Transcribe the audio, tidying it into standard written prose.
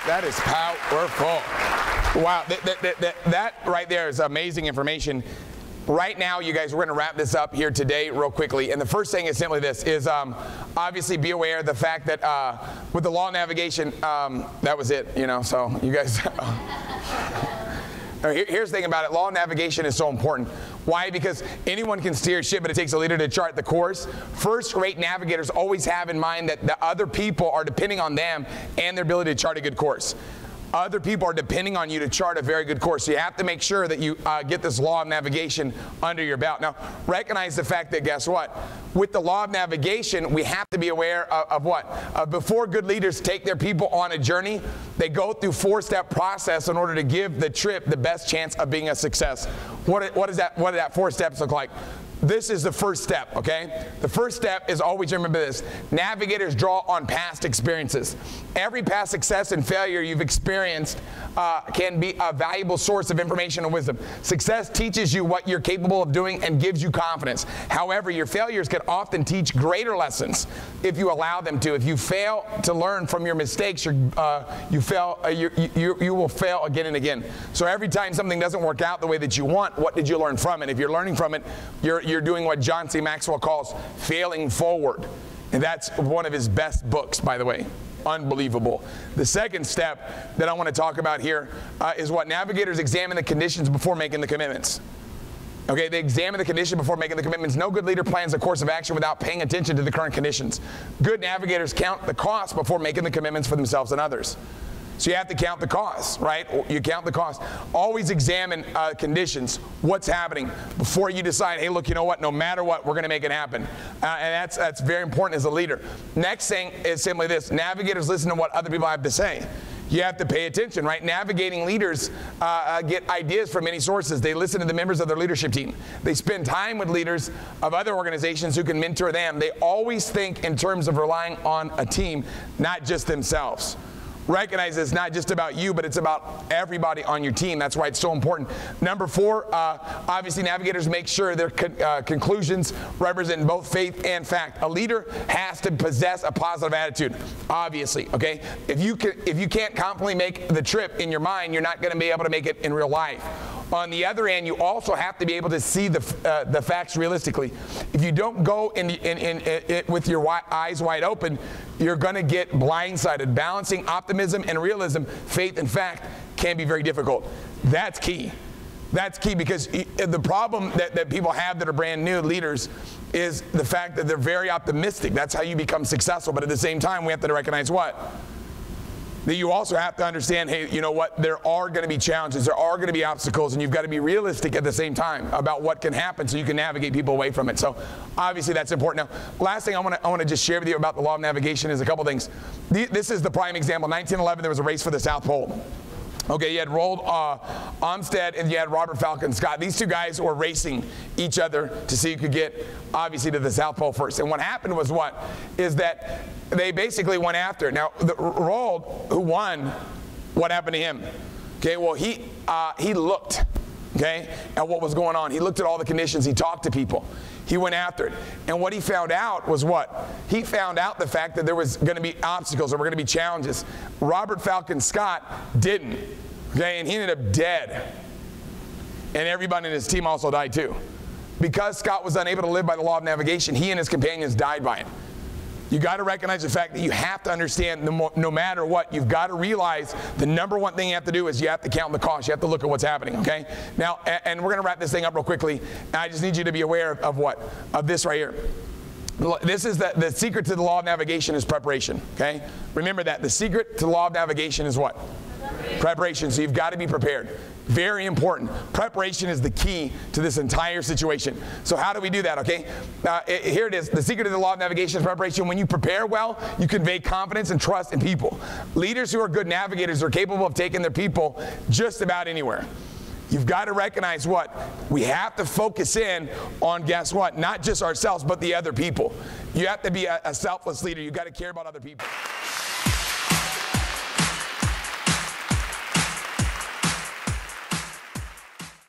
That is powerful. Wow, that right there is amazing information. Right now, you guys, we're going to wrap this up here today real quickly. And the first thing is simply this, is obviously be aware of the fact that with the law of navigation, that was it, you know, so you guys... Here's the thing about it. Law of navigation is so important. Why? Because anyone can steer a ship, but it takes a leader to chart the course. First-rate navigators always have in mind that the other people are depending on them and their ability to chart a good course. Other people are depending on you to chart a very good course. So you have to make sure that you get this law of navigation under your belt. Now, recognize the fact that, guess what? With the law of navigation, we have to be aware of what? Before good leaders take their people on a journey, they go through a 4-step process in order to give the trip the best chance of being a success. What do that 4 steps look like? This is the first step, okay? The first step is always remember this. Navigators draw on past experiences. Every past success and failure you've experienced can be a valuable source of information and wisdom. Success teaches you what you're capable of doing and gives you confidence. However, your failures can often teach greater lessons if you allow them to. If you fail to learn from your mistakes, you will fail again and again. So every time something doesn't work out the way that you want, what did you learn from it? If you're learning from it, you're doing what John C. Maxwell calls failing forward. And that's one of his best books, by the way. Unbelievable. The second step that I want to talk about here is what navigators examine the conditions before making the commitments. Okay, they examine the condition before making the commitments. No good leader plans a course of action without paying attention to the current conditions. Good navigators count the cost before making the commitments for themselves and others. So you have to count the costs, right? You count the costs. Always examine conditions, what's happening, before you decide, hey, look, you know what, no matter what, we're going to make it happen. And that's very important as a leader. Next thing is simply this. Navigators listen to what other people have to say. You have to pay attention, right? Navigating leaders get ideas from many sources. They listen to the members of their leadership team. They spend time with leaders of other organizations who can mentor them. They always think in terms of relying on a team, not just themselves. Recognize it's not just about you, but it's about everybody on your team. That's why it's so important. Number 4, obviously navigators make sure their conclusions represent both faith and fact. A leader has to possess a positive attitude, obviously, okay? If you can't confidently make the trip in your mind, you're not going to be able to make it in real life. On the other end, you also have to be able to see the facts realistically. If you don't go with your eyes wide open, you're going to get blindsided. Balancing optimism and realism, faith and fact, can be very difficult. That's key. That's key, because the problem that people have that are brand new leaders is the fact that they're very optimistic. That's how you become successful. But at the same time, we have to recognize what? That you also have to understand, hey, you know what, there are going to be challenges, there are going to be obstacles, and you've got to be realistic at the same time about what can happen so you can navigate people away from it. So obviously that's important. Now, last thing I want to just share with you about the law of navigation is a couple things. This is the prime example. 1911, there was a race for the South Pole. Okay, you had Roald Amstead and you had Robert Falcon Scott. These two guys were racing each other to see who could get, obviously, to the South Pole first. And what happened was what? Is that they basically went after it. Now, Roald, who won, what happened to him? Okay, well, he looked, okay, at what was going on. He looked at all the conditions. He talked to people. He went after it. And what he found out was what? He found out the fact that there was going to be obstacles, there were going to be challenges. Robert Falcon Scott didn't. Okay, and he ended up dead. And everybody in his team also died too. Because Scott was unable to live by the law of navigation, he and his companions died by it. You got to recognize the fact that you have to understand no matter what, you've got to realize the number one thing you have to do is you have to count the cost. You have to look at what's happening, okay? Now, and we're going to wrap this thing up real quickly. I just need you to be aware of what? Of this right here. This is the secret to the law of navigation is preparation, okay? Remember that. The secret to the law of navigation is what? Preparation. So you've got to be prepared. Very important. Preparation is the key to this entire situation. So how do we do that, okay? Here it is. The secret of the law of navigation is preparation. When you prepare well, you convey confidence and trust in people. Leaders who are good navigators are capable of taking their people just about anywhere. You've got to recognize what? We have to focus in on, guess what? Not just ourselves, but the other people. You have to be a selfless leader. You've got to care about other people.